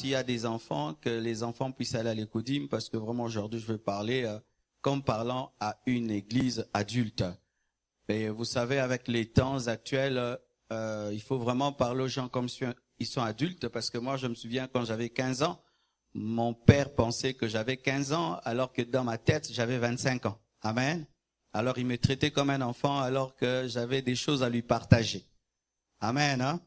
s'il y a des enfants, que les enfants puissent aller à l'écodime, parce que vraiment aujourd'hui je veux parler comme parlant à une église adulte. Et vous savez, avec les temps actuels, il faut vraiment parler aux gens comme si ils sont adultes, parce que moi je me souviens quand j'avais 15 ans, mon père pensait que j'avais 15 ans, alors que dans ma tête j'avais 25 ans. Amen. Alors il me traitait comme un enfant, alors que j'avais des choses à lui partager. Amen, hein?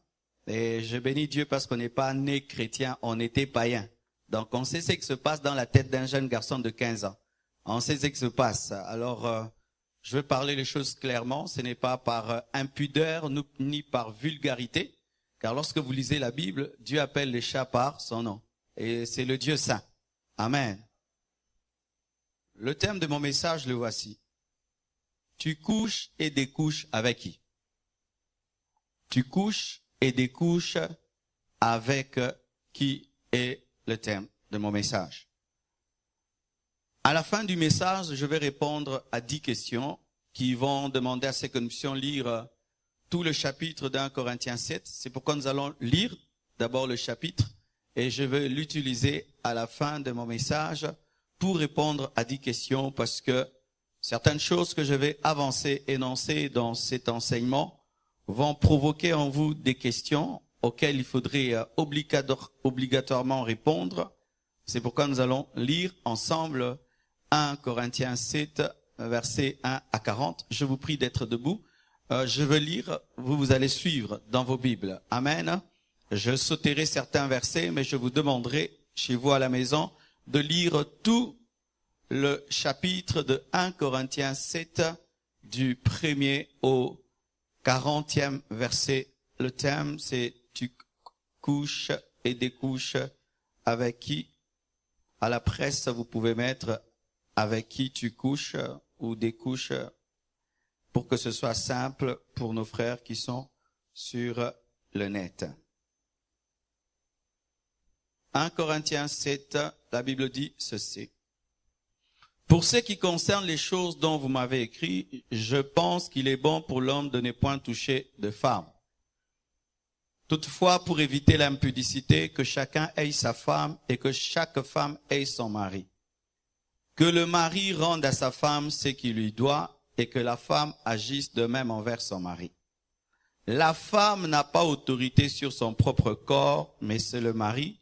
Et je bénis Dieu parce qu'on n'est pas né chrétien, on était païen. Donc on sait ce qui se passe dans la tête d'un jeune garçon de 15 ans. On sait ce qui se passe. Alors, je veux parler les choses clairement. Ce n'est pas par impudeur ni par vulgarité. Car lorsque vous lisez la Bible, Dieu appelle les chats par son nom. Et c'est le Dieu saint. Amen. Le thème de mon message, le voici. Tu couches et découches avec qui? Tu couches et découches avec qui est le thème de mon message. À la fin du message, je vais répondre à 10 questions qui vont demander à ce que nous puissions lire tout le chapitre d'1 Corinthiens 7. C'est pourquoi nous allons lire d'abord le chapitre et je vais l'utiliser à la fin de mon message pour répondre à 10 questions parce que certaines choses que je vais énoncer dans cet enseignement vont provoquer en vous des questions auxquelles il faudrait obligatoirement répondre. C'est pourquoi nous allons lire ensemble 1 Corinthiens 7, versets 1 à 40. Je vous prie d'être debout. Je veux lire, vous allez suivre dans vos Bibles. Amen. Je sauterai certains versets, mais je vous demanderai, chez vous à la maison, de lire tout le chapitre de 1 Corinthiens 7, du 1er au 40e verset. Le thème, c'est « Tu couches et découches avec qui ?» À la presse, vous pouvez mettre « Avec qui tu couches » ou « découches » pour que ce soit simple pour nos frères qui sont sur le net. 1 Corinthiens 7, la Bible dit ceci. Pour ce qui concerne les choses dont vous m'avez écrit, je pense qu'il est bon pour l'homme de ne point toucher de femme. Toutefois, pour éviter l'impudicité, que chacun ait sa femme et que chaque femme ait son mari. Que le mari rende à sa femme ce qu'il lui doit et que la femme agisse de même envers son mari. La femme n'a pas autorité sur son propre corps, mais c'est le mari.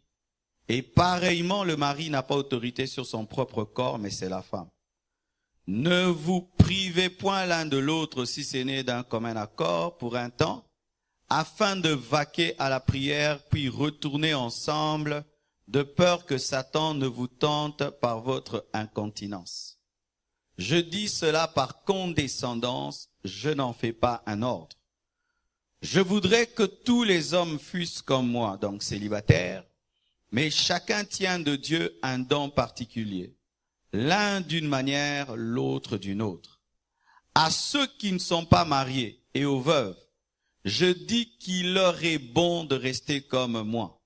Et pareillement, le mari n'a pas autorité sur son propre corps, mais c'est la femme. Ne vous privez point l'un de l'autre si ce n'est d'un commun accord pour un temps, afin de vaquer à la prière, puis retourner ensemble, de peur que Satan ne vous tente par votre incontinence. Je dis cela par condescendance, je n'en fais pas un ordre. Je voudrais que tous les hommes fussent comme moi, donc célibataires, mais chacun tient de Dieu un don particulier, l'un d'une manière, l'autre d'une autre. À ceux qui ne sont pas mariés et aux veuves, je dis qu'il leur est bon de rester comme moi.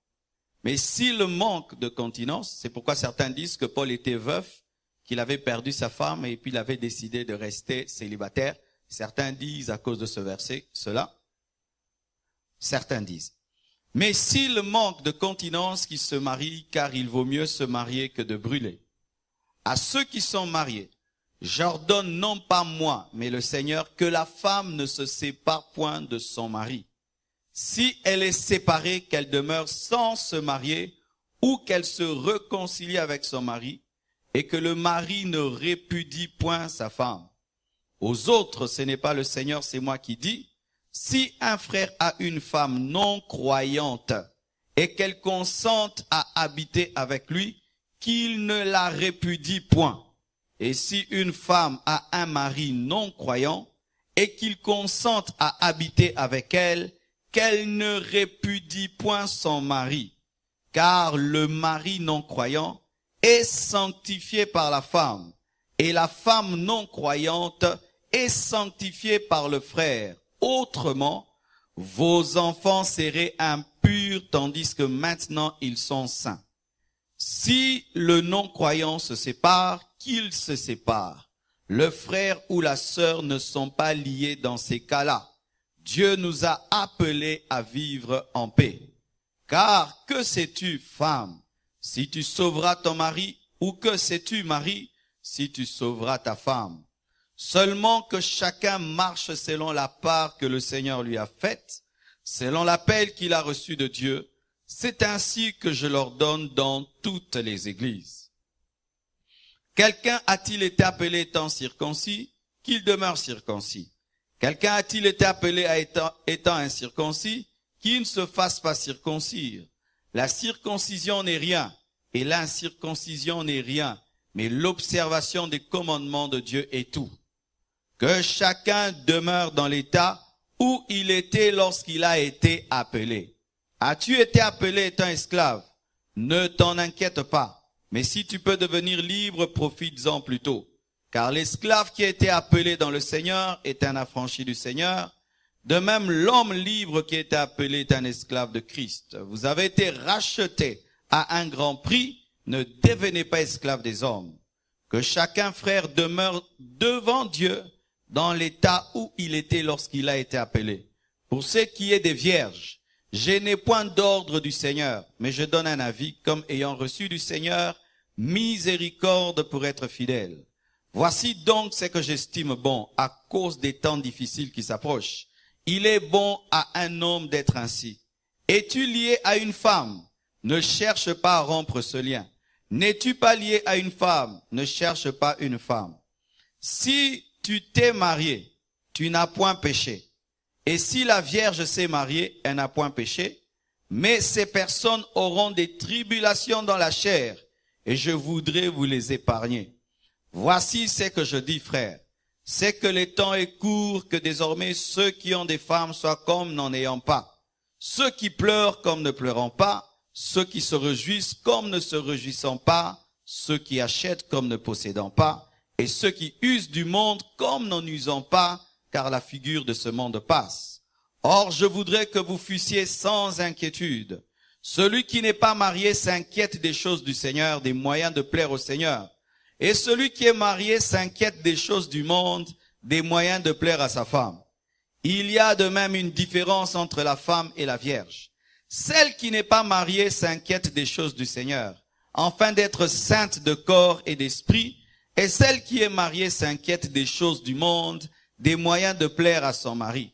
Mais s'il manque de continence, c'est pourquoi certains disent que Paul était veuf, qu'il avait perdu sa femme et puis il avait décidé de rester célibataire. Certains disent à cause de ce verset cela. Certains disent. Mais s'il manque de continence, qu'il se marie, car il vaut mieux se marier que de brûler. À ceux qui sont mariés, j'ordonne non pas moi, mais le Seigneur, que la femme ne se sépare point de son mari. Si elle est séparée, qu'elle demeure sans se marier, ou qu'elle se réconcilie avec son mari, et que le mari ne répudie point sa femme. Aux autres, ce n'est pas le Seigneur, c'est moi qui dis. Si un frère a une femme non croyante et qu'elle consente à habiter avec lui, qu'il ne la répudie point. Et si une femme a un mari non croyant et qu'il consente à habiter avec elle, qu'elle ne répudie point son mari. Car le mari non croyant est sanctifié par la femme et la femme non croyante est sanctifiée par le frère. Autrement, vos enfants seraient impurs tandis que maintenant ils sont saints. Si le non-croyant se sépare, qu'il se sépare. Le frère ou la sœur ne sont pas liés dans ces cas-là. Dieu nous a appelés à vivre en paix. Car que sais-tu, femme, si tu sauveras ton mari, ou que sais-tu, mari, si tu sauveras ta femme? Seulement que chacun marche selon la part que le Seigneur lui a faite, selon l'appel qu'il a reçu de Dieu. C'est ainsi que je l'ordonne dans toutes les églises. Quelqu'un a-t-il été appelé étant circoncis? Qu'il demeure circoncis. Quelqu'un a-t-il été appelé à étant incirconcis? Qu'il ne se fasse pas circoncire. La circoncision n'est rien, et l'incirconcision n'est rien, mais l'observation des commandements de Dieu est tout. Que chacun demeure dans l'état où il était lorsqu'il a été appelé. As-tu été appelé étant esclave? Ne t'en inquiète pas, mais si tu peux devenir libre, profites-en plutôt. Car l'esclave qui a été appelé dans le Seigneur est un affranchi du Seigneur. De même, l'homme libre qui a été appelé est un esclave de Christ. Vous avez été rachetés à un grand prix, ne devenez pas esclaves des hommes. Que chacun, frère, demeure devant Dieu dans l'état où il était lorsqu'il a été appelé. Pour ce qui est des vierges, je n'ai point d'ordre du Seigneur, mais je donne un avis comme ayant reçu du Seigneur miséricorde pour être fidèle. Voici donc ce que j'estime bon à cause des temps difficiles qui s'approchent. Il est bon à un homme d'être ainsi. Es-tu lié à une femme? Ne cherche pas à rompre ce lien. N'es-tu pas lié à une femme? Ne cherche pas une femme. Si tu t'es marié, tu n'as point péché. Et si la Vierge s'est mariée, elle n'a point péché. Mais ces personnes auront des tribulations dans la chair, et je voudrais vous les épargner. Voici ce que je dis, frères. C'est que le temps est court, que désormais ceux qui ont des femmes soient comme n'en ayant pas. Ceux qui pleurent comme ne pleurant pas. Ceux qui se réjouissent comme ne se réjouissant pas. Ceux qui achètent comme ne possédant pas. Et ceux qui usent du monde comme n'en usant pas, car la figure de ce monde passe. Or, je voudrais que vous fussiez sans inquiétude. Celui qui n'est pas marié s'inquiète des choses du Seigneur, des moyens de plaire au Seigneur. Et celui qui est marié s'inquiète des choses du monde, des moyens de plaire à sa femme. Il y a de même une différence entre la femme et la vierge. Celle qui n'est pas mariée s'inquiète des choses du Seigneur, afin d'être sainte de corps et d'esprit, et celle qui est mariée s'inquiète des choses du monde, des moyens de plaire à son mari.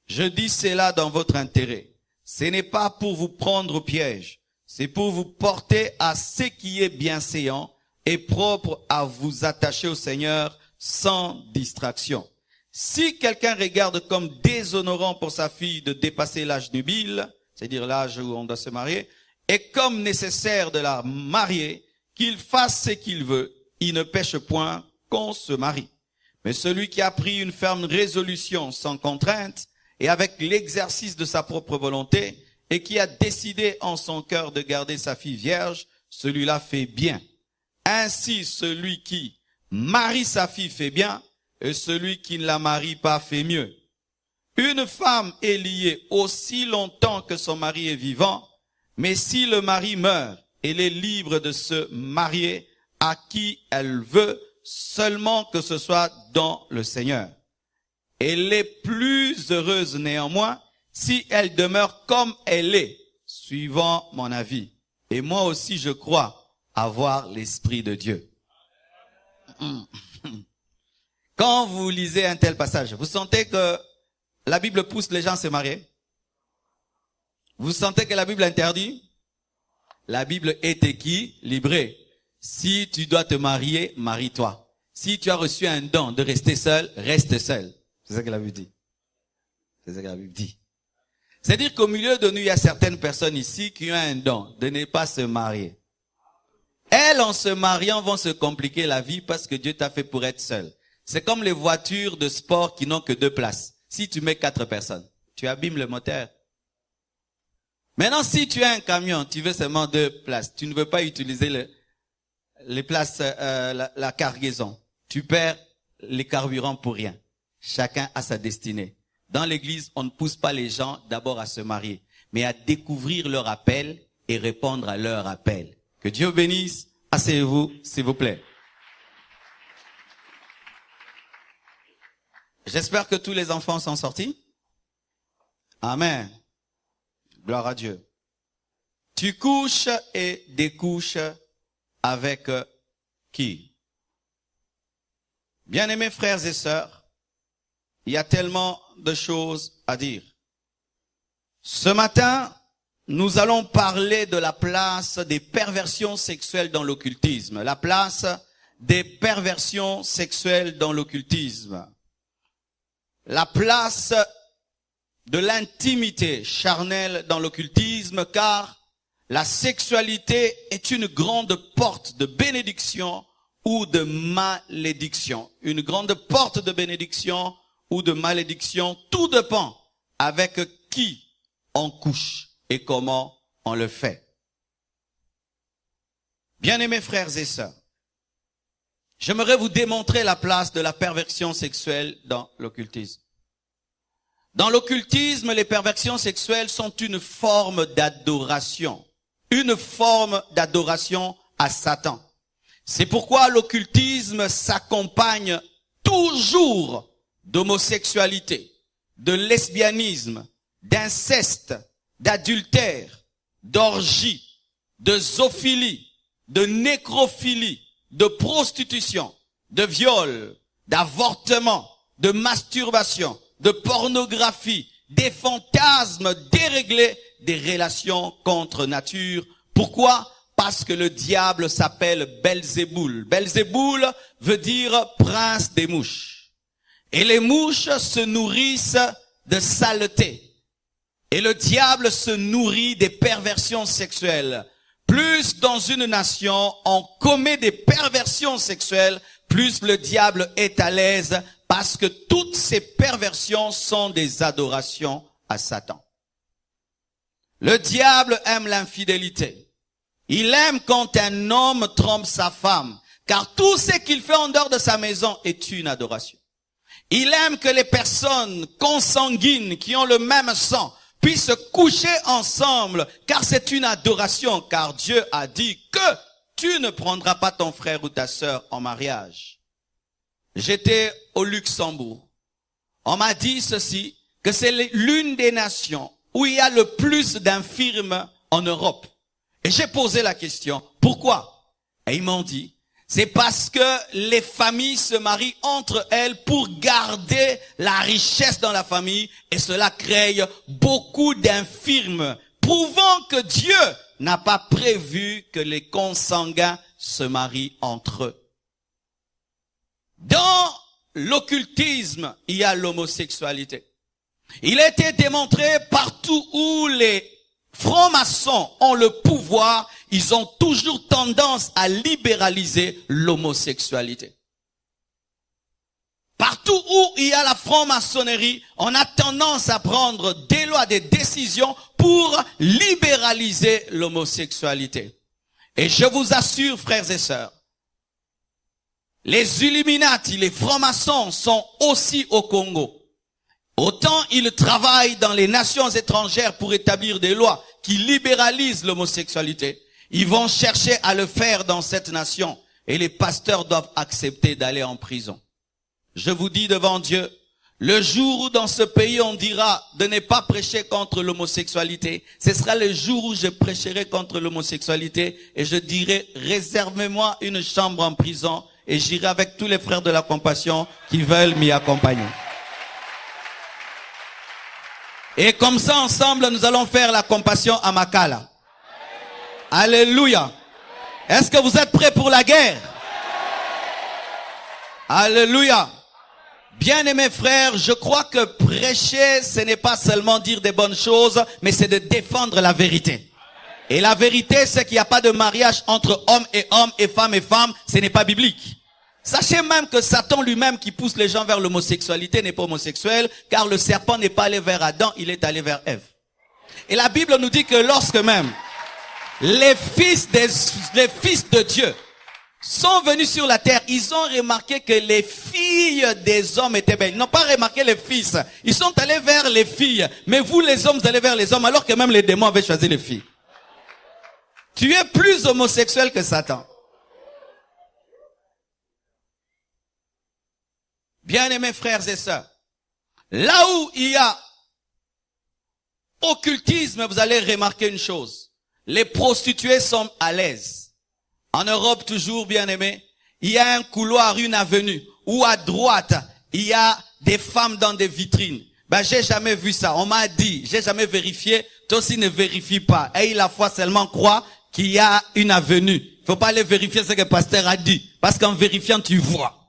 Je dis cela dans votre intérêt. Ce n'est pas pour vous prendre au piège, c'est pour vous porter à ce qui est bienséant et propre à vous attacher au Seigneur sans distraction. Si quelqu'un regarde comme déshonorant pour sa fille de dépasser l'âge nubile, c'est-à-dire l'âge où on doit se marier, et comme nécessaire de la marier, qu'il fasse ce qu'il veut, il ne pêche point qu'on se marie. Mais celui qui a pris une ferme résolution sans contrainte et avec l'exercice de sa propre volonté et qui a décidé en son cœur de garder sa fille vierge, celui-là fait bien. Ainsi, celui qui marie sa fille fait bien et celui qui ne la marie pas fait mieux. Une femme est liée aussi longtemps que son mari est vivant, mais si le mari meurt, elle est libre de se marier à qui elle veut, seulement que ce soit dans le Seigneur. Elle est plus heureuse néanmoins si elle demeure comme elle est, suivant mon avis. Et moi aussi, je crois avoir l'Esprit de Dieu. Quand vous lisez un tel passage, vous sentez que la Bible pousse les gens à se marier? Vous sentez que la Bible interdit? La Bible est équilibrée. Si tu dois te marier, marie-toi. Si tu as reçu un don de rester seul, reste seul. C'est ça que la Bible dit. C'est ça que la Bible dit. C'est-à-dire qu'au milieu de nous, il y a certaines personnes ici qui ont un don de ne pas se marier. Elles, en se mariant, vont se compliquer la vie parce que Dieu t'a fait pour être seul. C'est comme les voitures de sport qui n'ont que 2 places. Si tu mets 4 personnes, tu abîmes le moteur. Maintenant, si tu as un camion, tu veux seulement 2 places. Tu ne veux pas utiliser les places, la cargaison. Tu perds les carburants pour rien. Chacun a sa destinée. Dans l'église, on ne pousse pas les gens d'abord à se marier, mais à découvrir leur appel et répondre à leur appel. Que Dieu bénisse. Asseyez-vous, s'il vous plaît. J'espère que tous les enfants sont sortis. Amen. Gloire à Dieu. tu couches et découches avec qui? Bien-aimés frères et sœurs, il y a tellement de choses à dire. Ce matin, nous allons parler de la place des perversions sexuelles dans l'occultisme. La place des perversions sexuelles dans l'occultisme. La place de l'intimité charnelle dans l'occultisme, car la sexualité est une grande porte de bénédiction ou de malédiction. Une grande porte de bénédiction ou de malédiction, tout dépend avec qui on couche et comment on le fait. Bien-aimés frères et sœurs, j'aimerais vous démontrer la place de la perversion sexuelle dans l'occultisme. Dans l'occultisme, les perversions sexuelles sont une forme d'adoration. Une forme d'adoration à Satan. C'est pourquoi l'occultisme s'accompagne toujours d'homosexualité, de lesbianisme, d'inceste, d'adultère, d'orgie, de zoophilie, de nécrophilie, de prostitution, de viol, d'avortement, de masturbation, de pornographie, des fantasmes déréglés, des relations contre nature. Pourquoi? Parce que le diable s'appelle Belzéboul. Belzéboul veut dire prince des mouches. Et les mouches se nourrissent de saleté. Et le diable se nourrit des perversions sexuelles. Plus dans une nation on commet des perversions sexuelles, plus le diable est à l'aise, parce que toutes ces perversions sont des adorations à Satan. Le diable aime l'infidélité. Il aime quand un homme trompe sa femme, car tout ce qu'il fait en dehors de sa maison est une adoration. Il aime que les personnes consanguines qui ont le même sang puissent coucher ensemble, car c'est une adoration, car Dieu a dit que tu ne prendras pas ton frère ou ta sœur en mariage. J'étais au Luxembourg. On m'a dit ceci, que c'est l'une des nations où il y a le plus d'infirmes en Europe. Et j'ai posé la question, pourquoi? Et ils m'ont dit, c'est parce que les familles se marient entre elles pour garder la richesse dans la famille, et cela crée beaucoup d'infirmes, prouvant que Dieu n'a pas prévu que les consanguins se marient entre eux. Dans l'occultisme, il y a l'homosexualité. Il a été démontré partout où les francs-maçons ont le pouvoir, ils ont toujours tendance à libéraliser l'homosexualité. Partout où il y a la franc-maçonnerie, on a tendance à prendre des lois, des décisions pour libéraliser l'homosexualité. Et je vous assure, frères et sœurs, les Illuminati, les francs-maçons sont aussi au Congo. Autant ils travaillent dans les nations étrangères pour établir des lois qui libéralisent l'homosexualité, ils vont chercher à le faire dans cette nation et les pasteurs doivent accepter d'aller en prison. Je vous dis devant Dieu, le jour où dans ce pays on dira de ne pas prêcher contre l'homosexualité, ce sera le jour où je prêcherai contre l'homosexualité et je dirai réservez-moi une chambre en prison et j'irai avec tous les frères de la compassion qui veulent m'y accompagner. Et comme ça, ensemble, nous allons faire la compassion à Makala. Alléluia. Est-ce que vous êtes prêts pour la guerre? Alléluia. Bien-aimés frères, je crois que prêcher, ce n'est pas seulement dire des bonnes choses, mais c'est de défendre la vérité. Et la vérité, c'est qu'il n'y a pas de mariage entre homme et femme, ce n'est pas biblique. Sachez même que Satan lui-même qui pousse les gens vers l'homosexualité n'est pas homosexuel, car le serpent n'est pas allé vers Adam, il est allé vers Ève. Et la Bible nous dit que lorsque même les fils de Dieu sont venus sur la terre, ils ont remarqué que les filles des hommes étaient belles. Ils n'ont pas remarqué les fils. Ils sont allés vers les filles. Mais vous les hommes, vous allez vers les hommes, alors que même les démons avaient choisi les filles. Tu es plus homosexuel que Satan. Bien-aimés frères et sœurs, là où il y a occultisme, vous allez remarquer une chose. Les prostituées sont à l'aise. En Europe, toujours bien aimé, il y a un couloir, une avenue, où à droite, il y a des femmes dans des vitrines. Ben, j'ai jamais vu ça. On m'a dit, j'ai jamais vérifié. Toi aussi ne vérifie pas. Et la foi seulement croit qu'il y a une avenue. Il faut pas aller vérifier ce que le pasteur a dit. Parce qu'en vérifiant, tu vois.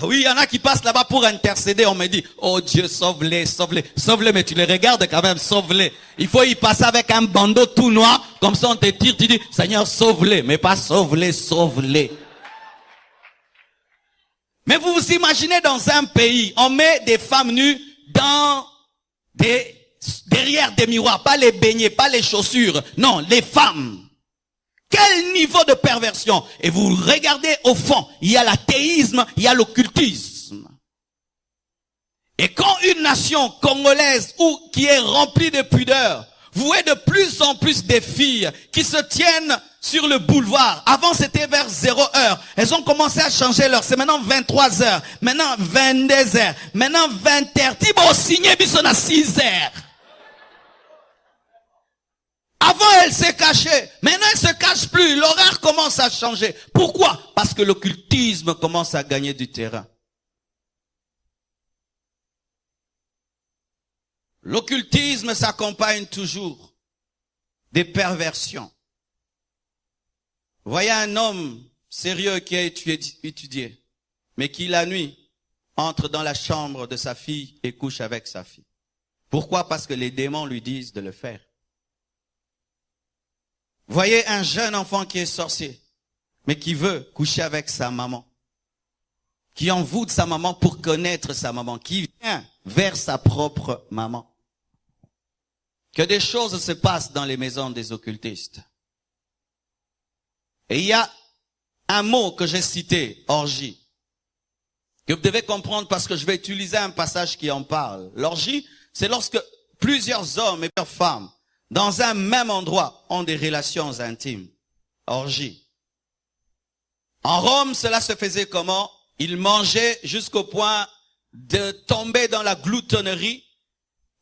Oui, il y en a qui passent là-bas pour intercéder. On me dit, oh Dieu, sauve-les, sauve-les. Sauve-les, mais tu les regardes quand même, sauve-les. Il faut y passer avec un bandeau tout noir. Comme ça, on te tire, tu dis, Seigneur, sauve-les. Mais pas sauve-les, sauve-les. Mais vous vous imaginez dans un pays, on met des femmes nues derrière des miroirs. Pas les beignets, pas les chaussures. Non, les femmes. Quel niveau de perversion! Et vous regardez au fond, il y a l'athéisme, il y a l'occultisme. Et quand une nation congolaise ou qui est remplie de pudeur, vous voyez de plus en plus des filles qui se tiennent sur le boulevard. Avant c'était vers 0h. Elles ont commencé à changer l'heure. C'est maintenant 23h. Maintenant 22h. Maintenant 20h. Thibaut signé bisson à 6h. Avant, elle s'est cachée. Maintenant, elle se cache plus. L'horaire commence à changer. Pourquoi? Parce que l'occultisme commence à gagner du terrain. L'occultisme s'accompagne toujours des perversions. Voyez un homme sérieux qui a étudié, mais qui la nuit entre dans la chambre de sa fille et couche avec sa fille. Pourquoi? Parce que les démons lui disent de le faire. Voyez un jeune enfant qui est sorcier, mais qui veut coucher avec sa maman, qui envoûte sa maman pour connaître sa maman, qui vient vers sa propre maman. Que des choses se passent dans les maisons des occultistes. Et il y a un mot que j'ai cité, orgie, que vous devez comprendre parce que je vais utiliser un passage qui en parle. L'orgie, c'est lorsque plusieurs hommes et plusieurs femmes dans un même endroit ont des relations intimes. Orgie. En Rome, cela se faisait comment? Ils mangeaient jusqu'au point de tomber dans la gloutonnerie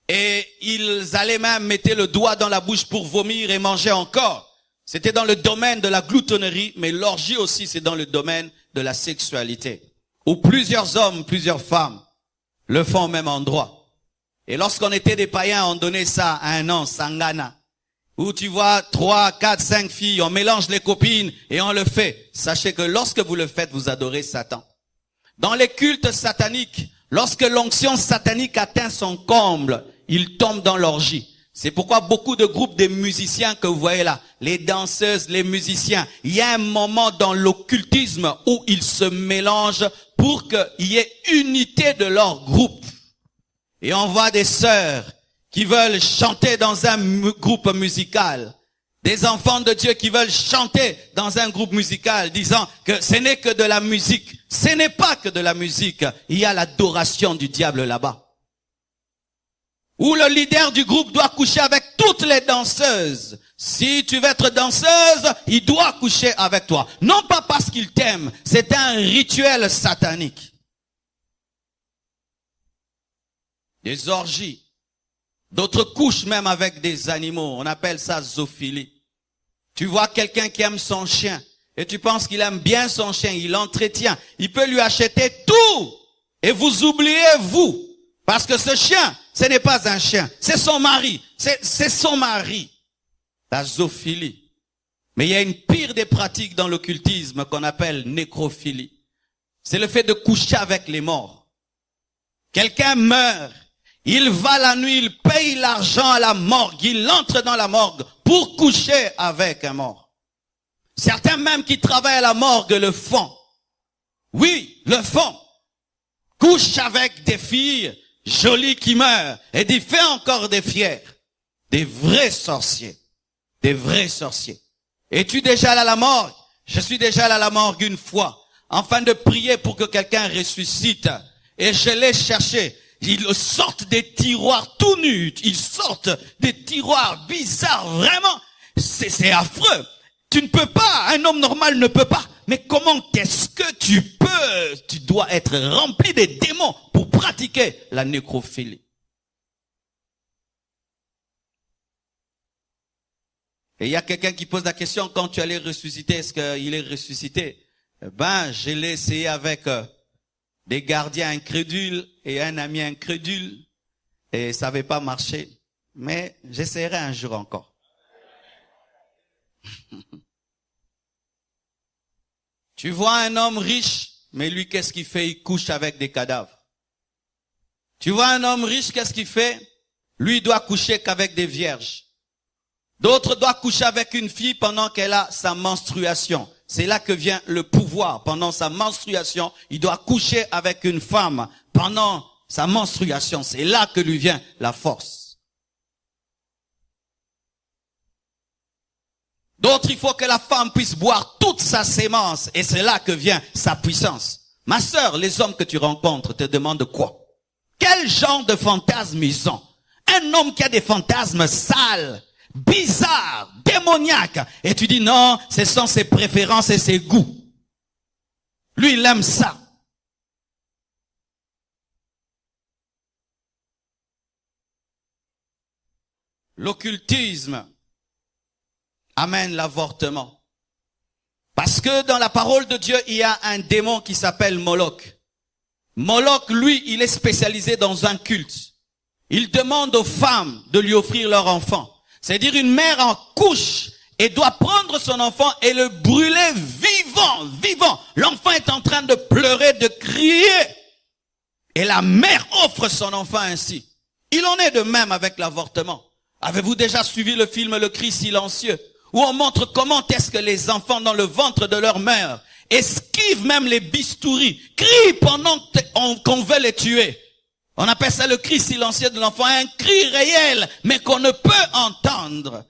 et ils allaient même mettre le doigt dans la bouche pour vomir et manger encore. C'était dans le domaine de la gloutonnerie, mais l'orgie aussi c'est dans le domaine de la sexualité. Où plusieurs hommes, plusieurs femmes le font au même endroit. Et lorsqu'on était des païens, on donnait ça à un an, sangana. Où tu vois 3, 4, 5 filles, on mélange les copines et on le fait. Sachez que lorsque vous le faites, vous adorez Satan. Dans les cultes sataniques, lorsque l'onction satanique atteint son comble, il tombe dans l'orgie. C'est pourquoi beaucoup de groupes de musiciens que vous voyez là, les danseuses, les musiciens, il y a un moment dans l'occultisme où ils se mélangent pour qu'il y ait unité de leur groupe. Et on voit des sœurs qui veulent chanter dans un groupe musical. Des enfants de Dieu qui veulent chanter dans un groupe musical, disant que ce n'est que de la musique. Ce n'est pas que de la musique. Il y a l'adoration du diable là-bas. Où le leader du groupe doit coucher avec toutes les danseuses. Si tu veux être danseuse, il doit coucher avec toi. Non pas parce qu'il t'aime, c'est un rituel satanique. Des orgies. D'autres couchent même avec des animaux. On appelle ça zoophilie. Tu vois quelqu'un qui aime son chien et tu penses qu'il aime bien son chien, il l'entretient. Il peut lui acheter tout et vous oubliez vous. Parce que ce chien, ce n'est pas un chien. C'est son mari. C'est son mari. La zoophilie. Mais il y a une pire des pratiques dans l'occultisme qu'on appelle nécrophilie. C'est le fait de coucher avec les morts. Quelqu'un meurt. Il va la nuit, il paye l'argent à la morgue, il entre dans la morgue pour coucher avec un mort. Certains même qui travaillent à la morgue le font. Oui, le font. Couche avec des filles jolies qui meurent et dit fais encore des fiers. Des vrais sorciers. Des vrais sorciers. Es-tu déjà allé à la morgue? Je suis déjà allé à la morgue une fois, afin de prier pour que quelqu'un ressuscite. Et je l'ai cherché. Ils sortent des tiroirs tout nus. Ils sortent des tiroirs bizarres. Vraiment, c'est affreux. Tu ne peux pas. Un homme normal ne peut pas. Mais comment est-ce que tu peux? Tu dois être rempli des démons pour pratiquer la nécrophilie. Et il y a quelqu'un qui pose la question, quand tu allais ressusciter, est-ce qu'il est ressuscité? Ben, je l'ai essayé avec des gardiens incrédules et un ami incrédule. Et ça n'avait pas marché. Mais j'essaierai un jour encore. Tu vois un homme riche, mais lui, qu'est-ce qu'il fait? Il couche avec des cadavres. Tu vois un homme riche, qu'est-ce qu'il fait? Lui, il doit coucher qu'avec des vierges. D'autres doivent coucher avec une fille pendant qu'elle a sa menstruation. C'est là que vient le pouvoir. Pendant sa menstruation, il doit coucher avec une femme. Pendant sa menstruation, c'est là que lui vient la force. D'autres, il faut que la femme puisse boire toute sa sémence. Et c'est là que vient sa puissance. Ma sœur, les hommes que tu rencontres te demandent quoi? Quel genre de fantasmes ils ont? Un homme qui a des fantasmes sales, bizarres, démoniaques. Et tu dis non, ce sont ses préférences et ses goûts. Lui, il aime ça. L'occultisme amène l'avortement. Parce que dans la parole de Dieu, il y a un démon qui s'appelle Moloch. Moloch, lui, il est spécialisé dans un culte. Il demande aux femmes de lui offrir leur enfant. C'est-à-dire une mère en couche et doit prendre son enfant et le brûler vivant. L'enfant est en train de pleurer, de crier. Et la mère offre son enfant ainsi. Il en est de même avec l'avortement. Avez-vous déjà suivi le film Le Cri silencieux, où on montre comment est-ce que les enfants dans le ventre de leur mère esquivent même les bistouris, crient pendant qu'on veut les tuer. On appelle ça le cri silencieux de l'enfant, un cri réel, mais qu'on ne peut entendre.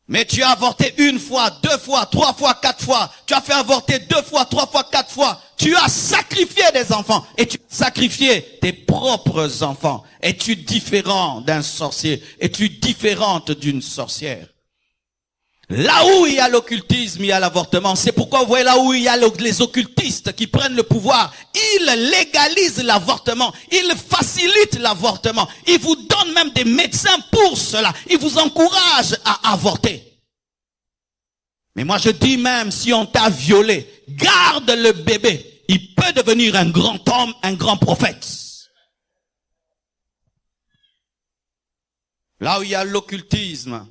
Mais tu as avorté une fois, 2 fois, 3 fois, 4 fois. Tu as fait avorter 2 fois, 3 fois, 4 fois. Tu as sacrifié des enfants. Et tu as sacrifié tes propres enfants. Es-tu différent d'un sorcier? Es-tu différente d'une sorcière? Là où il y a l'occultisme, il y a l'avortement. C'est pourquoi vous voyez là où il y a les occultistes qui prennent le pouvoir, ils légalisent l'avortement, ils facilitent l'avortement, ils vous donnent même des médecins pour cela, ils vous encouragent à avorter. Mais moi je dis même, si on t'a violé, garde le bébé, il peut devenir un grand homme, un grand prophète. Là où il y a l'occultisme,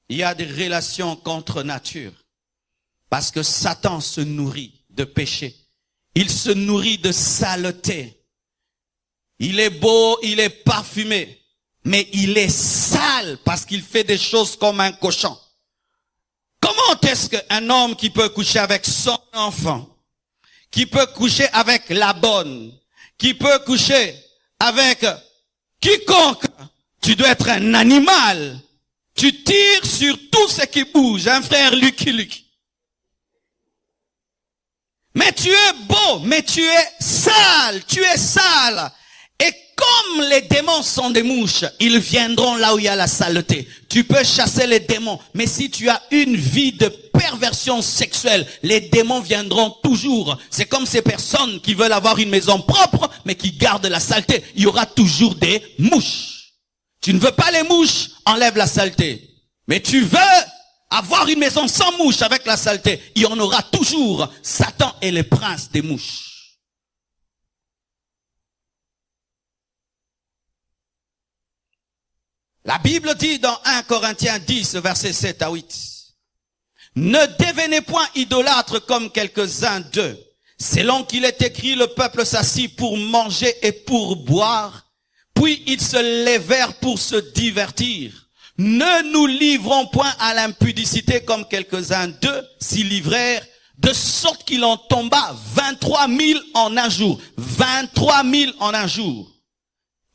il y a des relations contre nature. Parce que Satan se nourrit de péché. Il se nourrit de saleté. Il est beau, il est parfumé. Mais il est sale parce qu'il fait des choses comme un cochon. Comment est-ce qu'un homme qui peut coucher avec son enfant, qui peut coucher avec la bonne, qui peut coucher avec quiconque, tu dois être un animal. Tu tires sur tout ce qui bouge, un frère Lucky Luke. Mais tu es beau, mais tu es sale, Et comme les démons sont des mouches, ils viendront là où il y a la saleté. Tu peux chasser les démons, mais si tu as une vie de perversion sexuelle, les démons viendront toujours. C'est comme ces personnes qui veulent avoir une maison propre, mais qui gardent la saleté. Il y aura toujours des mouches. Tu ne veux pas les mouches, enlève la saleté. Mais tu veux avoir une maison sans mouches avec la saleté. Il y en aura toujours. Satan est le prince des mouches. La Bible dit dans 1 Corinthiens 10, versets 7 à 8. Ne devenez point idolâtres comme quelques-uns d'eux. Selon qu'il est écrit, le peuple s'assit pour manger et pour boire. Puis ils se lèvèrent pour se divertir. Ne nous livrons point à l'impudicité comme quelques-uns d'eux s'y livrèrent, de sorte qu'il en tomba 23 000 en un jour. 23 000 en un jour.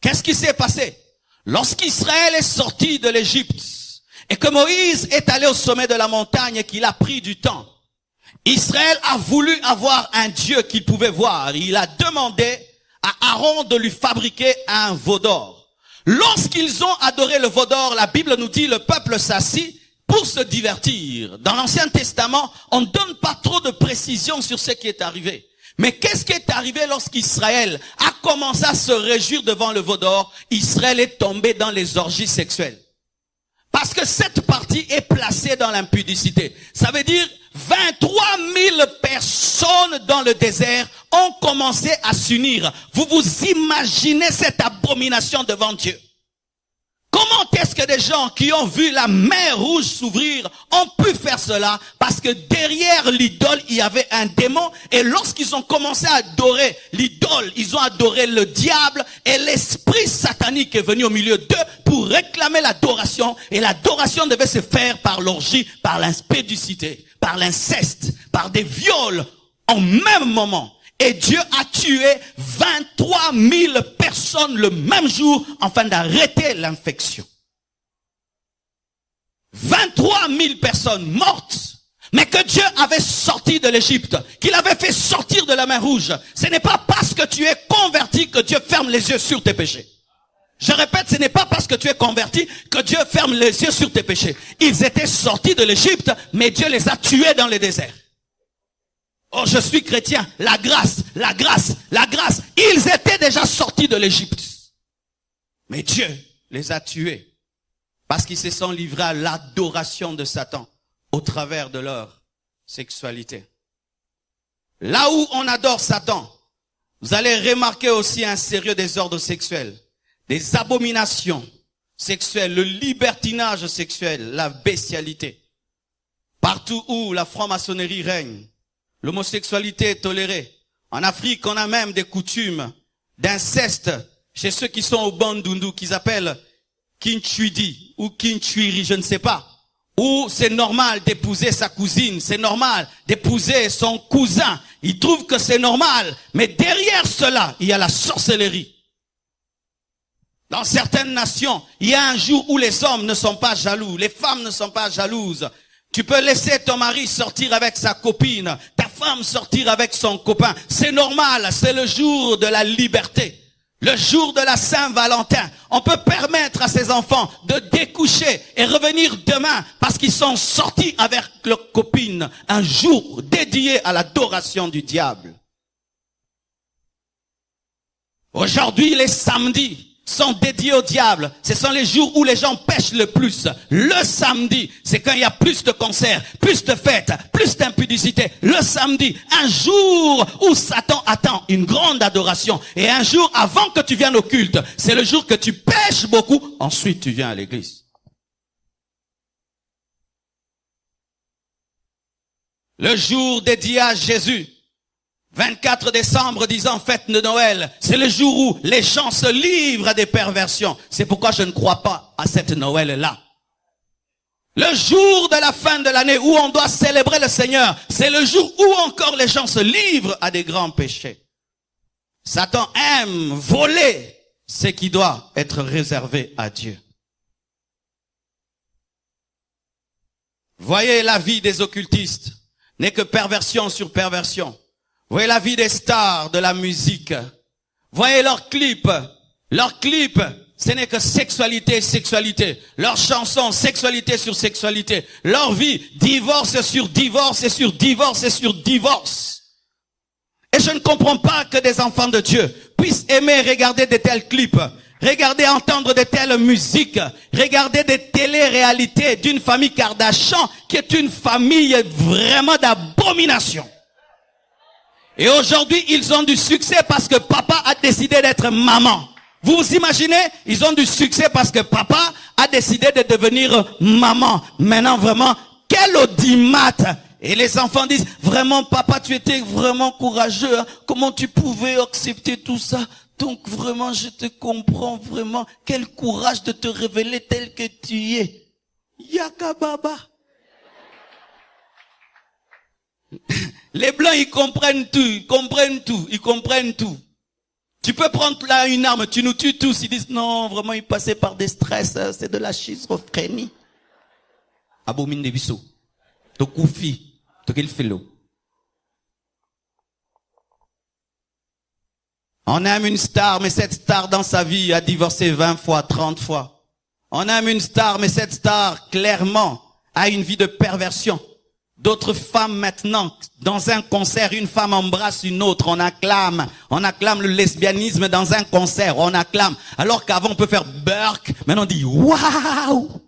Qu'est-ce qui s'est passé? Lorsqu'Israël est sorti de l'Égypte et que Moïse est allé au sommet de la montagne et qu'il a pris du temps, Israël a voulu avoir un Dieu qu'il pouvait voir. Il a demandé à Aaron de lui fabriquer un veau d'or. Lorsqu'ils ont adoré le veau d'or, la Bible nous dit le peuple s'assit pour se divertir. Dans l'Ancien Testament, on ne donne pas trop de précisions sur ce qui est arrivé. Mais qu'est-ce qui est arrivé lorsqu'Israël a commencé à se réjouir devant le veau d'or? Israël est tombé dans les orgies sexuelles. Parce que cette partie est placée dans l'impudicité. Ça veut dire 23 000 personnes dans le désert ont commencé à s'unir. Vous vous imaginez cette abomination devant Dieu? Comment est-ce que des gens qui ont vu la mer rouge s'ouvrir ont pu faire cela? Parce que derrière l'idole, il y avait un démon. Et lorsqu'ils ont commencé à adorer l'idole, ils ont adoré le diable. Et l'esprit satanique est venu au milieu d'eux pour réclamer l'adoration. Et l'adoration devait se faire par l'orgie, par l'impudicité, par l'inceste, par des viols en même moment. Et Dieu a tué 23 000 personnes le même jour afin d'arrêter l'infection. 23 000 personnes mortes, mais que Dieu avait sorti de l'Égypte, qu'il avait fait sortir de la mer rouge. Ce n'est pas parce que tu es converti que Dieu ferme les yeux sur tes péchés. Je répète, ce n'est pas parce que tu es converti que Dieu ferme les yeux sur tes péchés. Ils étaient sortis de l'Égypte, mais Dieu les a tués dans le désert. Oh, je suis chrétien. La grâce, la grâce, la grâce. Ils étaient déjà sortis de l'Égypte. Mais Dieu les a tués parce qu'ils se sont livrés à l'adoration de Satan au travers de leur sexualité. Là où on adore Satan, vous allez remarquer aussi un sérieux désordre sexuel, des abominations sexuelles, le libertinage sexuel, la bestialité. Partout où la franc-maçonnerie règne, l'homosexualité est tolérée. En Afrique, on a même des coutumes d'inceste chez ceux qui sont au Bandundu, qu'ils appellent Kinchuidi ou Kinchuiri, je ne sais pas. Où c'est normal d'épouser sa cousine, c'est normal d'épouser son cousin. Ils trouvent que c'est normal. Mais derrière cela, il y a la sorcellerie. Dans certaines nations, il y a un jour où les hommes ne sont pas jaloux, les femmes ne sont pas jalouses. Tu peux laisser ton mari sortir avec sa copine, ta femme sortir avec son copain. C'est normal, c'est le jour de la liberté. Le jour de la Saint-Valentin. On peut permettre à ses enfants de découcher et revenir demain parce qu'ils sont sortis avec leur copine. Un jour dédié à l'adoration du diable. Aujourd'hui, les samedis sont dédiés au diable. Ce sont les jours où les gens pêchent le plus. Le samedi, c'est quand il y a plus de concerts, plus de fêtes, plus d'impudicité. Le samedi, un jour où Satan attend une grande adoration. Et un jour avant que tu viennes au culte, c'est le jour que tu pêches beaucoup. Ensuite, tu viens à l'église. Le jour dédié à Jésus. 24 décembre, disant fête de Noël, c'est le jour où les gens se livrent à des perversions. C'est pourquoi je ne crois pas à cette Noël-là. Le jour de la fin de l'année où on doit célébrer le Seigneur, c'est le jour où encore les gens se livrent à des grands péchés. Satan aime voler ce qui doit être réservé à Dieu. Voyez, la vie des occultistes n'est que perversion sur perversion. Voyez la vie des stars de la musique. Voyez leurs clips. Leurs clips, ce n'est que sexualité, sexualité. Leurs chansons, sexualité sur sexualité. Leur vie, divorce sur divorce et sur divorce et sur divorce. Et je ne comprends pas que des enfants de Dieu puissent aimer regarder de tels clips, regarder, entendre de telles musiques, regarder des télé-réalités d'une famille Kardashian qui est une famille vraiment d'abomination. Et aujourd'hui, ils ont du succès parce que papa a décidé d'être maman. Vous vous imaginez? Ils ont du succès parce que papa a décidé de devenir maman. Maintenant, vraiment, quel audimat! Et les enfants disent, vraiment, papa, tu étais vraiment courageux. Hein? Comment tu pouvais accepter tout ça? Donc, vraiment, je te comprends vraiment. Quel courage de te révéler tel que tu es. Yaka baba. Les blancs, ils comprennent tout, ils comprennent tout, ils comprennent tout. Tu peux prendre là une arme, tu nous tues tous. Ils disent, non, vraiment, ils passaient par des stress, c'est de la schizophrénie. Abomine de biso. Tokoufi, tokilfelo. On aime une star, mais cette star dans sa vie a divorcé 20 fois, 30 fois. On aime une star, mais cette star, clairement, a une vie de perversion. D'autres femmes maintenant, dans un concert, une femme embrasse une autre, on acclame le lesbianisme dans un concert, on acclame. Alors qu'avant on peut faire burk, maintenant on dit waouh.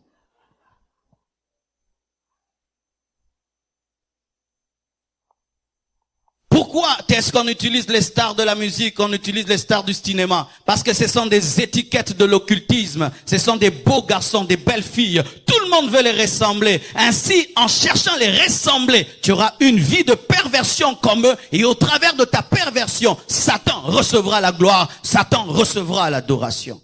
Pourquoi est-ce qu'on utilise les stars de la musique, on utilise les stars du cinéma? Parce que ce sont des étiquettes de l'occultisme. Ce sont des beaux garçons, des belles filles. Tout le monde veut les ressembler. Ainsi, en cherchant les ressembler, tu auras une vie de perversion comme eux. Et au travers de ta perversion, Satan recevra la gloire. Satan recevra l'adoration.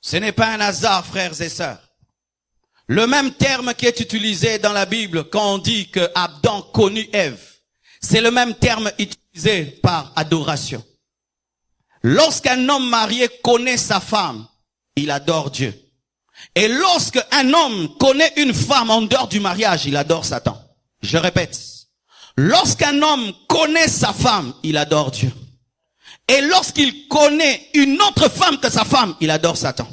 Ce n'est pas un hasard, frères et sœurs. Le même terme qui est utilisé dans la Bible quand on dit que Adam connut Ève, c'est le même terme utilisé par adoration. Lorsqu'un homme marié connaît sa femme, il adore Dieu. Et lorsqu'un homme connaît une femme en dehors du mariage, il adore Satan. Je répète. Lorsqu'un homme connaît sa femme, il adore Dieu. Et lorsqu'il connaît une autre femme que sa femme, il adore Satan.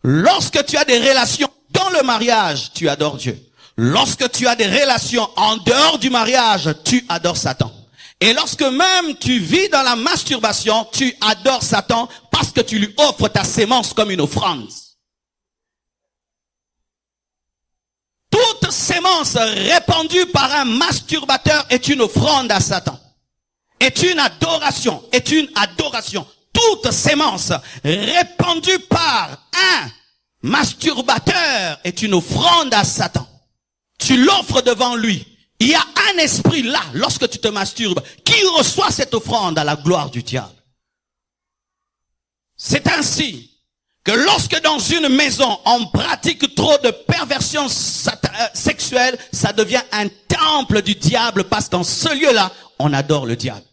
Lorsque tu as des relations dans le mariage, tu adores Dieu. Lorsque tu as des relations en dehors du mariage, tu adores Satan. Et lorsque même tu vis dans la masturbation, tu adores Satan parce que tu lui offres ta sémence comme une offrande. Toute sémence répandue par un masturbateur est une offrande à Satan. Est une adoration. Est une adoration. Toute sémence répandue par un masturbateur est une offrande à Satan. Tu l'offres devant lui. Il y a un esprit là, lorsque tu te masturbes, qui reçoit cette offrande à la gloire du diable. C'est ainsi que lorsque dans une maison, on pratique trop de perversion sexuelle, ça devient un temple du diable parce qu'en ce lieu-là, on adore le diable.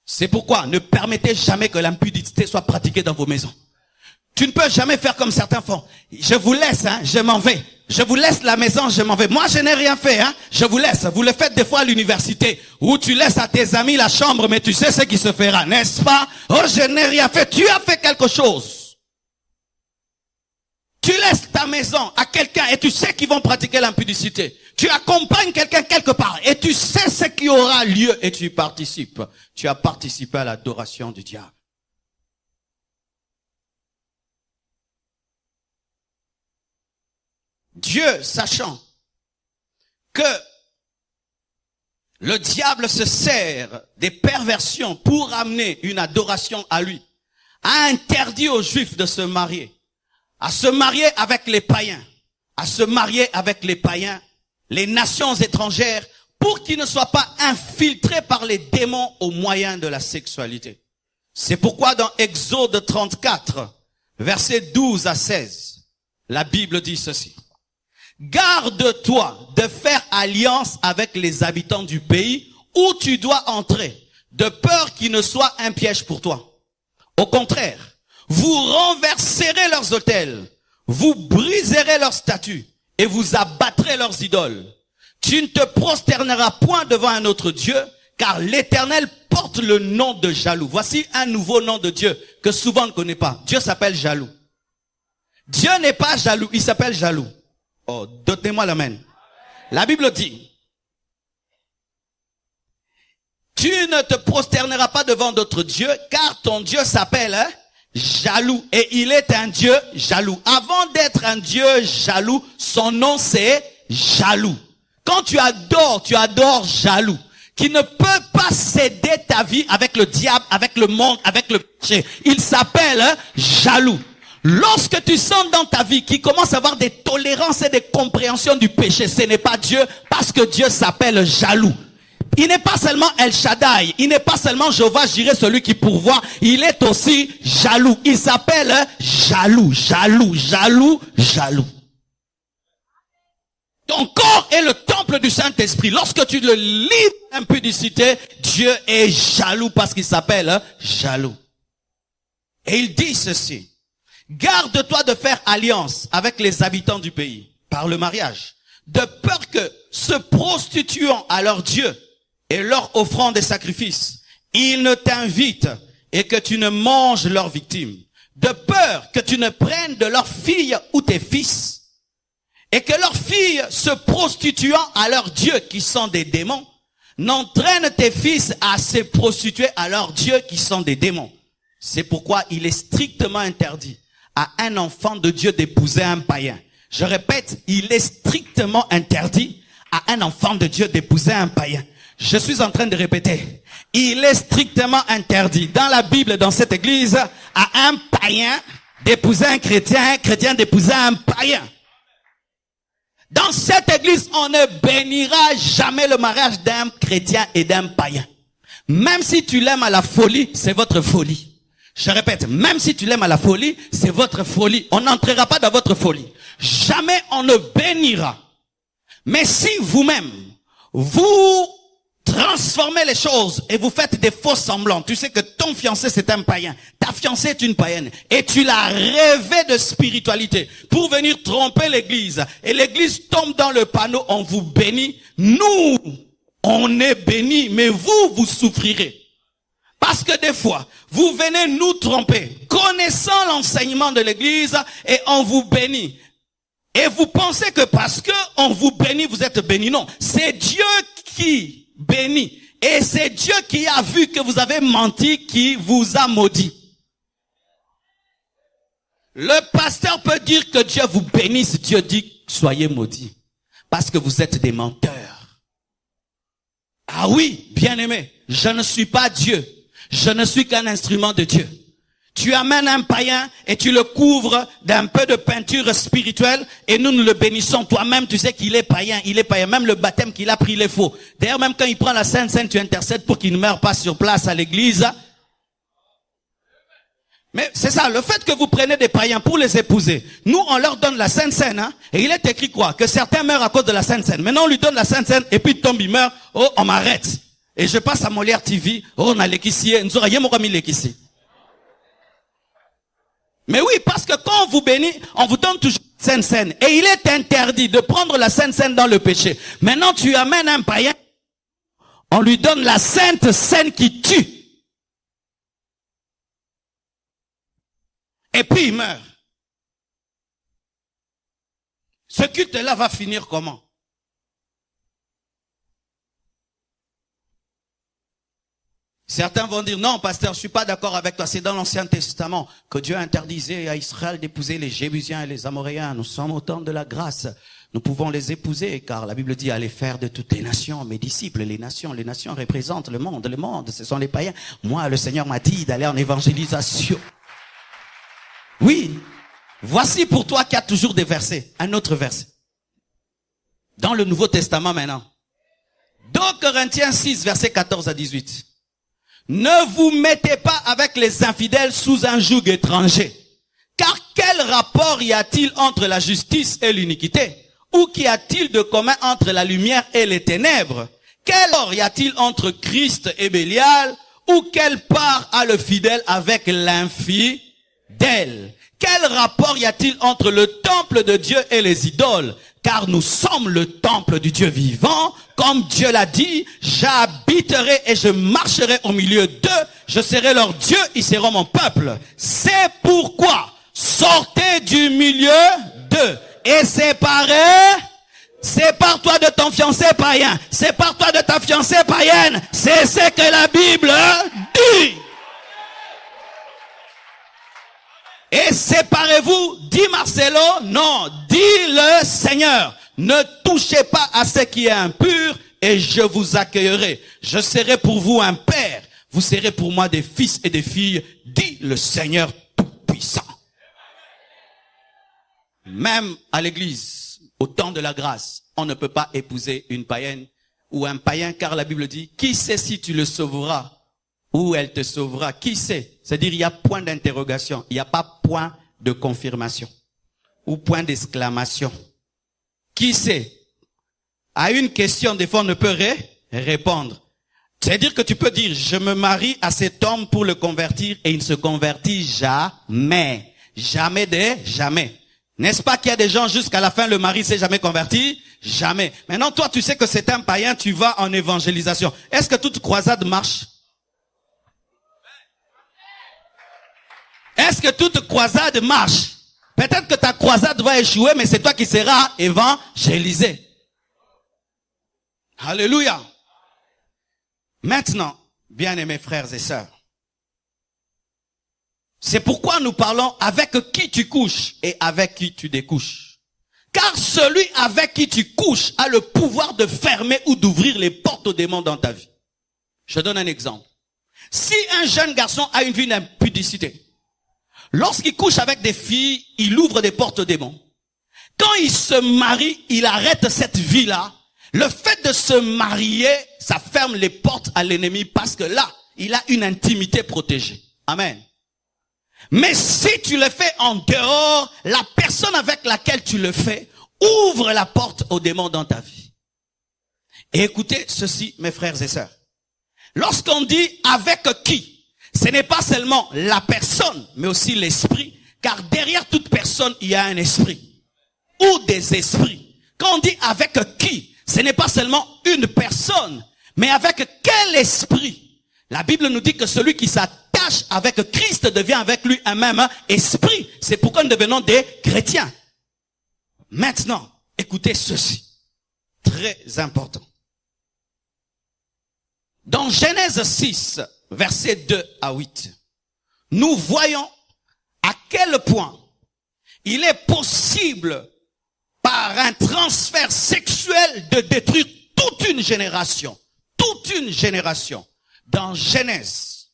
C'est pourquoi ne permettez jamais que l'impudicité soit pratiquée dans vos maisons. Tu ne peux jamais faire comme certains font. Je vous laisse, je m'en vais. Je vous laisse la maison, je m'en vais. Moi, je n'ai rien fait, je vous laisse. Vous le faites des fois à l'université, où tu laisses à tes amis la chambre, mais tu sais ce qui se fera, n'est-ce pas? Oh, je n'ai rien fait. Tu as fait quelque chose. Tu laisses ta maison à quelqu'un et tu sais qu'ils vont pratiquer l'impudicité. Tu accompagnes quelqu'un quelque part et tu sais ce qui aura lieu et tu y participes. Tu as participé à l'adoration du diable. Dieu, sachant que le diable se sert des perversions pour amener une adoration à lui, a interdit aux Juifs de se marier, à se marier avec les païens, à se marier avec les païens, les nations étrangères, pour qu'ils ne soient pas infiltrés par les démons au moyen de la sexualité. C'est pourquoi dans Exode 34, versets 12 à 16, la Bible dit ceci. Garde-toi de faire alliance avec les habitants du pays où tu dois entrer, de peur qu'il ne soit un piège pour toi. Au contraire, vous renverserez leurs autels, vous briserez leurs statues et vous abattrez leurs idoles. Tu ne te prosterneras point devant un autre Dieu, car l'Éternel porte le nom de jaloux. Voici un nouveau nom de Dieu que souvent on ne connaît pas. Dieu s'appelle jaloux. Dieu n'est pas jaloux, il s'appelle jaloux. Oh, donnez-moi l'amen. La Bible dit, tu ne te prosterneras pas devant d'autres dieux, car ton Dieu s'appelle jaloux. Et il est un Dieu jaloux. Avant d'être un Dieu jaloux, son nom c'est jaloux. Quand tu adores jaloux, qui ne peut pas céder ta vie avec le diable, avec le monde, avec le péché. Il s'appelle jaloux. Lorsque tu sens dans ta vie qu'il commence à avoir des tolérances et des compréhensions du péché, ce n'est pas Dieu, parce que Dieu s'appelle jaloux. Il n'est pas seulement El Shaddai, il n'est pas seulement Jéhovah Jireh, celui qui pourvoit, il est aussi jaloux. Il s'appelle jaloux, jaloux, jaloux, jaloux. Ton corps est le temple du Saint-Esprit. Lorsque tu le livres l'impudicité, Dieu est jaloux parce qu'il s'appelle jaloux. Et il dit ceci. Garde-toi de faire alliance avec les habitants du pays par le mariage, de peur que, se prostituant à leur Dieu et leur offrant des sacrifices, ils ne t'invitent et que tu ne manges leurs victimes, de peur que tu ne prennes de leurs filles ou tes fils, et que leurs filles, se prostituant à leurs dieux qui sont des démons, n'entraînent tes fils à se prostituer à leurs dieux qui sont des démons. C'est pourquoi il est strictement interdit à un enfant de Dieu d'épouser un païen. Je répète, il est strictement interdit à un enfant de Dieu d'épouser un païen. Je suis en train de répéter. Il est strictement interdit dans la Bible, dans cette église, à un païen d'épouser un chrétien d'épouser un païen. Dans cette église, on ne bénira jamais le mariage d'un chrétien et d'un païen. Même si tu l'aimes à la folie, c'est votre folie. Je répète, même si tu l'aimes à la folie, c'est votre folie. On n'entrera pas dans votre folie. Jamais on ne bénira. Mais si vous-même, vous transformez les choses et vous faites des faux semblants, tu sais que ton fiancé c'est un païen, ta fiancée est une païenne, et tu l'as rêvé de spiritualité pour venir tromper l'église, et l'église tombe dans le panneau, on vous bénit, nous, on est bénis, mais vous souffrirez. Parce que des fois, vous venez nous tromper, connaissant l'enseignement de l'église, et on vous bénit. Et vous pensez que parce que on vous bénit, vous êtes bénis. Non, c'est Dieu qui bénit. Et c'est Dieu qui a vu que vous avez menti, qui vous a maudit. Le pasteur peut dire que Dieu vous bénisse. Dieu dit, soyez maudits. Parce que vous êtes des menteurs. Ah oui, bien-aimé, je ne suis pas Dieu. Je ne suis qu'un instrument de Dieu. Tu amènes un païen et tu le couvres d'un peu de peinture spirituelle et nous le bénissons. Toi-même, tu sais qu'il est païen. Il est païen. Même le baptême qu'il a pris, il est faux. D'ailleurs, même quand il prend la Sainte Seine, tu intercèdes pour qu'il ne meure pas sur place à l'église. Mais c'est ça, le fait que vous prenez des païens pour les épouser. Nous, on leur donne la Sainte Seine, hein, et il est écrit quoi? Que certains meurent à cause de la Sainte Seine. Maintenant, on lui donne la Sainte Seine et puis il tombe, il meurt. Oh, on m'arrête. Et je passe à Molière TV. Oh, on a l'équissier. Nous aurions mis l'équissier. Mais oui, parce que quand on vous bénit, on vous donne toujours la Sainte Seine. Et il est interdit de prendre la Sainte Seine dans le péché. Maintenant, tu amènes un païen, on lui donne la Sainte Seine qui tue. Et puis il meurt. Ce culte-là va finir comment? Certains vont dire, non, pasteur, je suis pas d'accord avec toi. C'est dans l'Ancien Testament que Dieu interdisait à Israël d'épouser les Jébusiens et les Amoréens. Nous sommes au temps de la grâce. Nous pouvons les épouser, car la Bible dit, allez faire de toutes les nations mes disciples. Les nations représentent le monde, ce sont les païens. Moi, le Seigneur m'a dit d'aller en évangélisation. Oui, voici pour toi qu'il y a toujours des versets. Un autre verset. Dans le Nouveau Testament maintenant. 2 Corinthiens 6, versets 14 à 18. Ne vous mettez pas avec les infidèles sous un joug étranger. Car quel rapport y a-t-il entre la justice et l'iniquité? Ou qu'y a-t-il de commun entre la lumière et les ténèbres? Quel rapport y a-t-il entre Christ et Bélial? Ou quelle part a le fidèle avec l'infidèle? Quel rapport y a-t-il entre le temple de Dieu et les idoles? Car nous sommes le temple du Dieu vivant. Comme Dieu l'a dit, j'habiterai et je marcherai au milieu d'eux. Je serai leur Dieu, ils seront mon peuple. C'est pourquoi sortez du milieu d'eux et sépare-toi de ton fiancé païen. Sépare-toi de ta fiancée païenne. C'est ce que la Bible dit. Et séparez-vous, dit Marcelo, non, dit le Seigneur. Ne touchez pas à ce qui est impur et je vous accueillerai. Je serai pour vous un père. Vous serez pour moi des fils et des filles, dit le Seigneur Tout-Puissant. Même à l'église, au temps de la grâce, on ne peut pas épouser une païenne ou un païen, car la Bible dit, qui sait si tu le sauveras ou elle te sauvera? Qui sait? C'est-à-dire, il y a point d'interrogation, il n'y a pas point de confirmation ou point d'exclamation. Qui sait? À une question, des fois, on ne peut répondre. C'est-à-dire que tu peux dire, je me marie à cet homme pour le convertir et il ne se convertit jamais. Jamais de jamais. N'est-ce pas qu'il y a des gens jusqu'à la fin, le mari ne s'est jamais converti? Jamais. Maintenant, toi, tu sais que c'est un païen, tu vas en évangélisation. Est-ce que toute croisade marche? Est-ce que toute croisade marche? Peut-être que ta croisade va échouer, mais c'est toi qui seras évangélisé. Alléluia. Maintenant, bien-aimés frères et sœurs, c'est pourquoi nous parlons avec qui tu couches et avec qui tu découches. Car celui avec qui tu couches a le pouvoir de fermer ou d'ouvrir les portes aux démons dans ta vie. Je donne un exemple. Si un jeune garçon a une vie d'impudicité, lorsqu'il couche avec des filles, il ouvre des portes aux démons. Quand il se marie, il arrête cette vie-là. Le fait de se marier, ça ferme les portes à l'ennemi parce que là, il a une intimité protégée. Amen. Mais si tu le fais en dehors, la personne avec laquelle tu le fais ouvre la porte aux démons dans ta vie. Et écoutez ceci, mes frères et sœurs. Lorsqu'on dit avec qui, ce n'est pas seulement la personne, mais aussi l'esprit. Car derrière toute personne, il y a un esprit. Ou des esprits. Quand on dit avec qui, ce n'est pas seulement une personne, mais avec quel esprit? La Bible nous dit que celui qui s'attache avec Christ devient avec lui un même esprit. C'est pourquoi nous devenons des chrétiens. Maintenant, écoutez ceci. Très important. Dans Genèse 6, versets 2 à 8, nous voyons à quel point il est possible par un transfert sexuel de détruire toute une génération. Toute une génération. Dans Genèse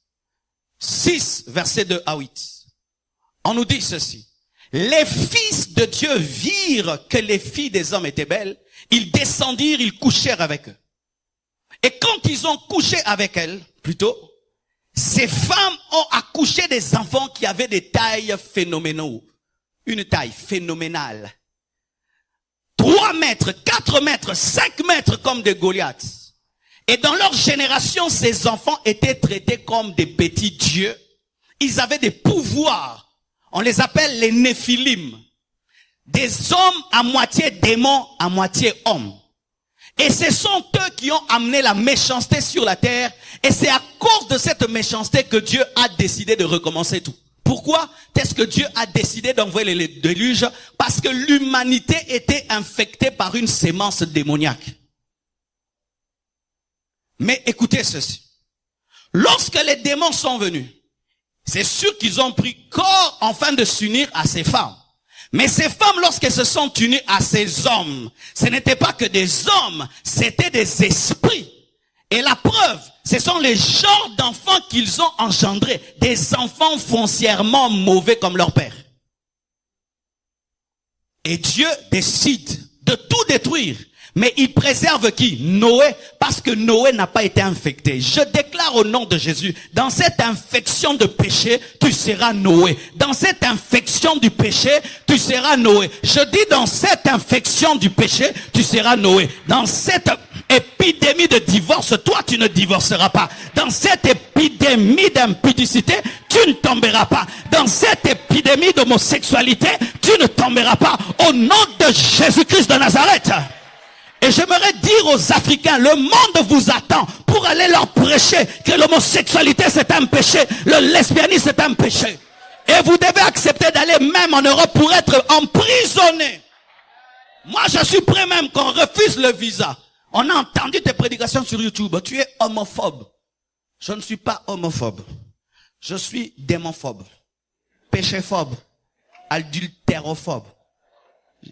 6, versets 2 à 8, on nous dit ceci. Les fils de Dieu virent que les filles des hommes étaient belles. Ils descendirent, ils couchèrent avec eux. Et quand ils ont couché avec elles, plutôt, ces femmes ont accouché des enfants qui avaient des tailles phénoménales. Une taille phénoménale. 3 mètres, 4 mètres, 5 mètres comme des Goliaths. Et dans leur génération, ces enfants étaient traités comme des petits dieux. Ils avaient des pouvoirs. On les appelle les Néphilim. Des hommes à moitié démons, à moitié hommes. Et ce sont eux qui ont amené la méchanceté sur la terre. Et c'est à cause de cette méchanceté que Dieu a décidé de recommencer tout. Pourquoi est-ce que Dieu a décidé d'envoyer les déluges? Parce que l'humanité était infectée par une sémence démoniaque. Mais écoutez ceci. Lorsque les démons sont venus, c'est sûr qu'ils ont pris corps afin de s'unir à ces femmes. Mais ces femmes, lorsqu'elles se sont unies à ces hommes, ce n'était pas que des hommes, c'était des esprits. Et la preuve, ce sont les genres d'enfants qu'ils ont engendrés. Des enfants foncièrement mauvais comme leur père. Et Dieu décide de tout détruire. Mais il préserve qui? Noé, parce que Noé n'a pas été infecté. Je déclare au nom de Jésus, dans cette infection de péché, tu seras Noé. Dans cette infection du péché, tu seras Noé. Je dis dans cette infection du péché, tu seras Noé. Dans cette épidémie de divorce, toi tu ne divorceras pas. Dans cette épidémie d'impudicité, tu ne tomberas pas. Dans cette épidémie d'homosexualité, tu ne tomberas pas. Au nom de Jésus-Christ de Nazareth. Et j'aimerais dire aux Africains, le monde vous attend pour aller leur prêcher que l'homosexualité c'est un péché, le lesbianisme c'est un péché. Et vous devez accepter d'aller même en Europe pour être emprisonné. Moi je suis prêt même qu'on refuse le visa. On a entendu tes prédications sur YouTube, tu es homophobe. Je ne suis pas homophobe. Je suis démonphobe, péchéphobe, adultérophobe.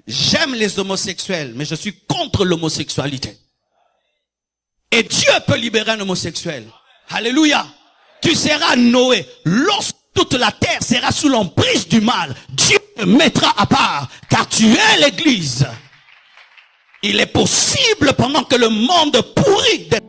J'aime les homosexuels, mais je suis contre l'homosexualité. Et Dieu peut libérer un homosexuel. Alléluia. Tu seras Noé. Lorsque toute la terre sera sous l'emprise du mal, Dieu te mettra à part, car tu es l'église. Il est possible pendant que le monde pourrit d'être